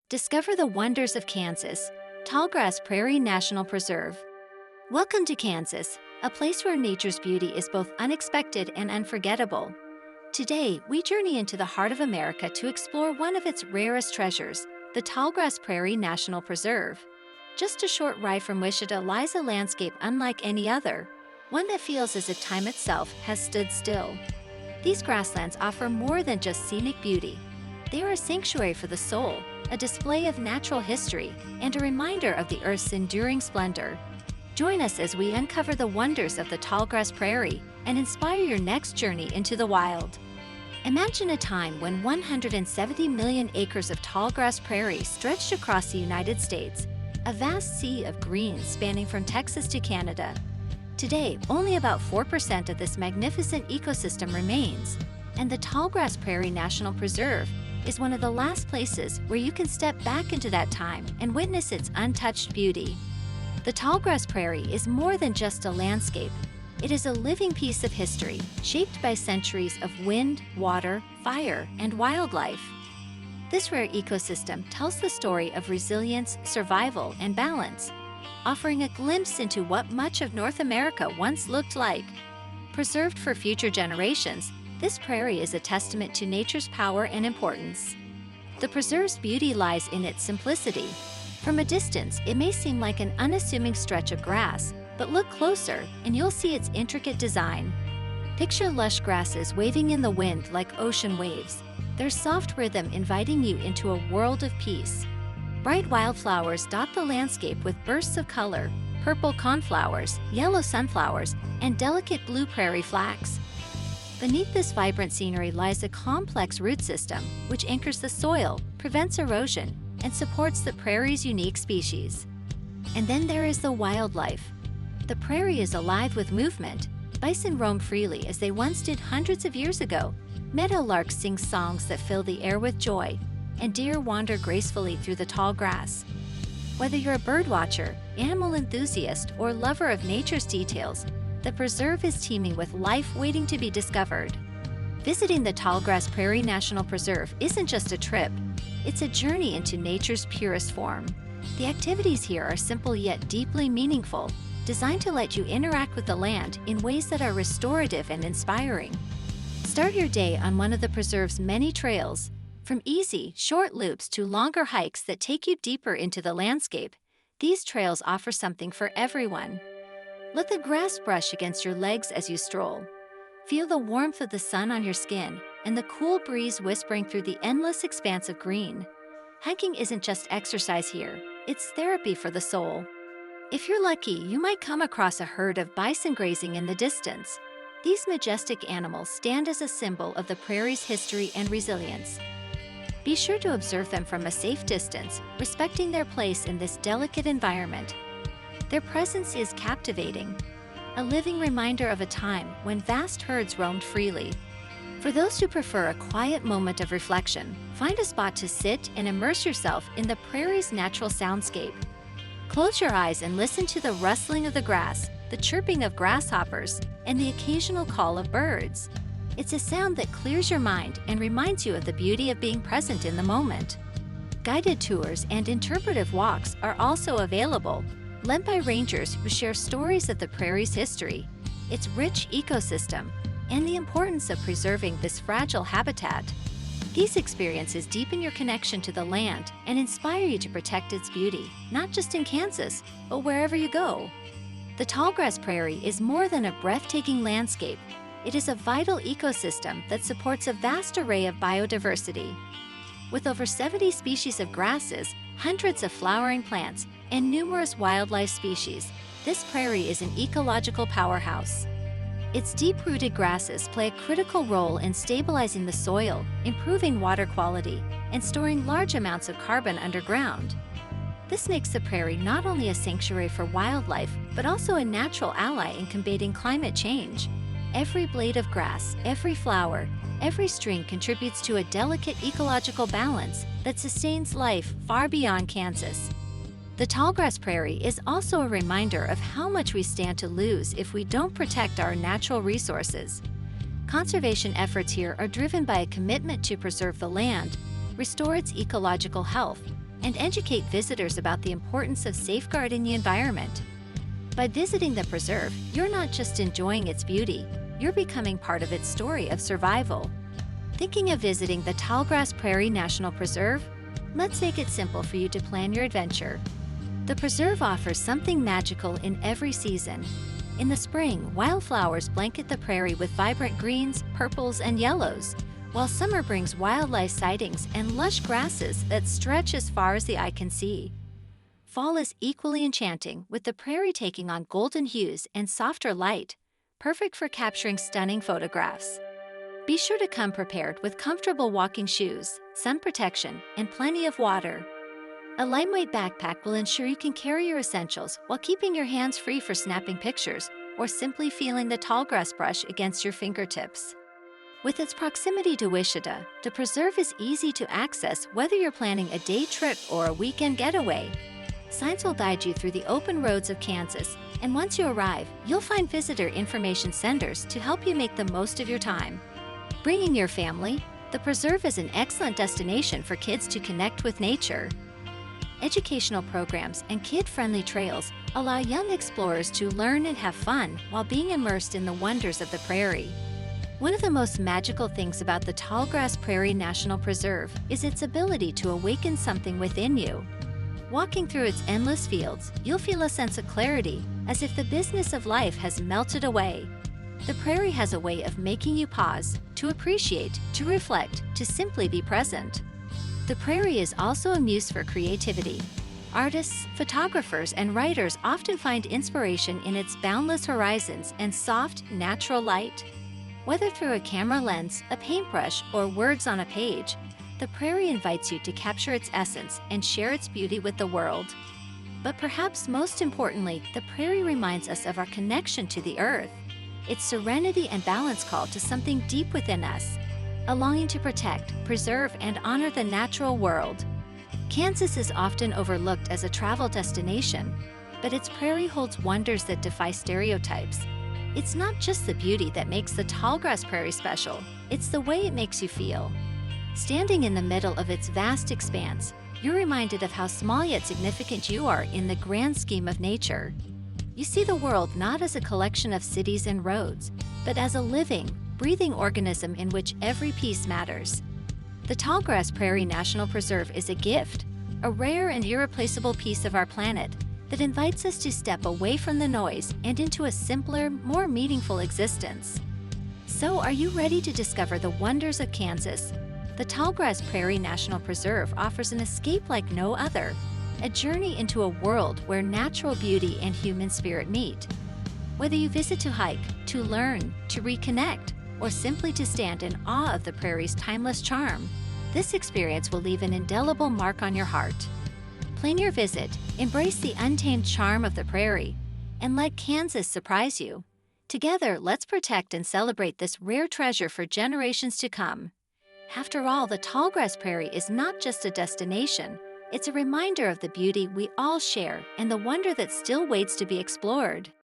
Discover the wonders of Kansas, Tallgrass Prairie National Preserve. Welcome to Kansas, a place where nature's beauty is both unexpected and unforgettable. Today, we journey into the heart of America to explore one of its rarest treasures, the Tallgrass Prairie National Preserve. Just a short ride from Wichita lies a landscape unlike any other, one that feels as if time itself has stood still. These grasslands offer more than just scenic beauty. They are a sanctuary for the soul, a display of natural history, and a reminder of the Earth's enduring splendor. Join us as we uncover the wonders of the Tallgrass Prairie and inspire your next journey into the wild. Imagine a time when 170 million acres of tallgrass prairie stretched across the United States, a vast sea of green spanning from Texas to Canada. Today, only about 4% of this magnificent ecosystem remains, and the Tallgrass Prairie National Preserve is one of the last places where you can step back into that time and witness its untouched beauty. The Tallgrass Prairie is more than just a landscape. It is a living piece of history, shaped by centuries of wind, water, fire, and wildlife. This rare ecosystem tells the story of resilience, survival, and balance, offering a glimpse into what much of North America once looked like. Preserved for future generations, this prairie is a testament to nature's power and importance. The preserve's beauty lies in its simplicity. From a distance, it may seem like an unassuming stretch of grass, but look closer and you'll see its intricate design. Picture lush grasses waving in the wind like ocean waves, their soft rhythm inviting you into a world of peace. Bright wildflowers dot the landscape with bursts of color: purple coneflowers, yellow sunflowers, and delicate blue prairie flax. Beneath this vibrant scenery lies a complex root system, which anchors the soil, prevents erosion, and supports the prairie's unique species. And then there is the wildlife. The prairie is alive with movement. Bison roam freely as they once did hundreds of years ago. Meadowlarks sing songs that fill the air with joy, and deer wander gracefully through the tall grass. Whether you're a birdwatcher, animal enthusiast, or lover of nature's details, the preserve is teeming with life waiting to be discovered. Visiting the Tallgrass Prairie National Preserve isn't just a trip, it's a journey into nature's purest form. The activities here are simple yet deeply meaningful, designed to let you interact with the land in ways that are restorative and inspiring. Start your day on one of the preserve's many trails, from easy, short loops to longer hikes that take you deeper into the landscape. These trails offer something for everyone. Let the grass brush against your legs as you stroll. Feel the warmth of the sun on your skin and the cool breeze whispering through the endless expanse of green. Hiking isn't just exercise here, it's therapy for the soul. If you're lucky, you might come across a herd of bison grazing in the distance. These majestic animals stand as a symbol of the prairie's history and resilience. Be sure to observe them from a safe distance, respecting their place in this delicate environment. Their presence is captivating, a living reminder of a time when vast herds roamed freely. For those who prefer a quiet moment of reflection, find a spot to sit and immerse yourself in the prairie's natural soundscape. Close your eyes and listen to the rustling of the grass, the chirping of grasshoppers, and the occasional call of birds. It's a sound that clears your mind and reminds you of the beauty of being present in the moment. Guided tours and interpretive walks are also available, led by rangers who share stories of the prairie's history, its rich ecosystem, and the importance of preserving this fragile habitat. These experiences deepen your connection to the land and inspire you to protect its beauty, not just in Kansas, but wherever you go. The Tallgrass Prairie is more than a breathtaking landscape. It is a vital ecosystem that supports a vast array of biodiversity. With over 70 species of grasses, hundreds of flowering plants, and numerous wildlife species, this prairie is an ecological powerhouse. Its deep-rooted grasses play a critical role in stabilizing the soil, improving water quality, and storing large amounts of carbon underground. This makes the prairie not only a sanctuary for wildlife, but also a natural ally in combating climate change. Every blade of grass, every flower, every string contributes to a delicate ecological balance that sustains life far beyond Kansas. The Tallgrass Prairie is also a reminder of how much we stand to lose if we don't protect our natural resources. Conservation efforts here are driven by a commitment to preserve the land, restore its ecological health, and educate visitors about the importance of safeguarding the environment. By visiting the preserve, you're not just enjoying its beauty, you're becoming part of its story of survival. Thinking of visiting the Tallgrass Prairie National Preserve? Let's make it simple for you to plan your adventure. The preserve offers something magical in every season. In the spring, wildflowers blanket the prairie with vibrant greens, purples, and yellows, while summer brings wildlife sightings and lush grasses that stretch as far as the eye can see. Fall is equally enchanting, with the prairie taking on golden hues and softer light, perfect for capturing stunning photographs. Be sure to come prepared with comfortable walking shoes, sun protection, and plenty of water. A lightweight backpack will ensure you can carry your essentials while keeping your hands free for snapping pictures or simply feeling the tallgrass brush against your fingertips. With its proximity to Wichita, the preserve is easy to access whether you're planning a day trip or a weekend getaway. Signs will guide you through the open roads of Kansas, and once you arrive, you'll find visitor information centers to help you make the most of your time. Bringing your family, the preserve is an excellent destination for kids to connect with nature. Educational programs and kid-friendly trails allow young explorers to learn and have fun while being immersed in the wonders of the prairie. One of the most magical things about the Tallgrass Prairie National Preserve is its ability to awaken something within you. Walking through its endless fields, you'll feel a sense of clarity, as if the business of life has melted away. The prairie has a way of making you pause, to appreciate, to reflect, to simply be present. The prairie is also a muse for creativity. Artists, photographers, and writers often find inspiration in its boundless horizons and soft, natural light. Whether through a camera lens, a paintbrush, or words on a page, the prairie invites you to capture its essence and share its beauty with the world. But perhaps most importantly, the prairie reminds us of our connection to the earth, its serenity and balance call to something deep within us, a longing to protect, preserve, and honor the natural world. Kansas is often overlooked as a travel destination, but its prairie holds wonders that defy stereotypes. It's not just the beauty that makes the Tallgrass Prairie special, it's the way it makes you feel. Standing in the middle of its vast expanse, you're reminded of how small yet significant you are in the grand scheme of nature. You see the world not as a collection of cities and roads, but as a living, breathing organism in which every piece matters. The Tallgrass Prairie National Preserve is a gift, a rare and irreplaceable piece of our planet that invites us to step away from the noise and into a simpler, more meaningful existence. So, are you ready to discover the wonders of Kansas? The Tallgrass Prairie National Preserve offers an escape like no other, a journey into a world where natural beauty and human spirit meet. Whether you visit to hike, to learn, to reconnect, or simply to stand in awe of the prairie's timeless charm, this experience will leave an indelible mark on your heart. Plan your visit, embrace the untamed charm of the prairie, and let Kansas surprise you. Together, let's protect and celebrate this rare treasure for generations to come. After all, the Tallgrass Prairie is not just a destination, it's a reminder of the beauty we all share and the wonder that still waits to be explored.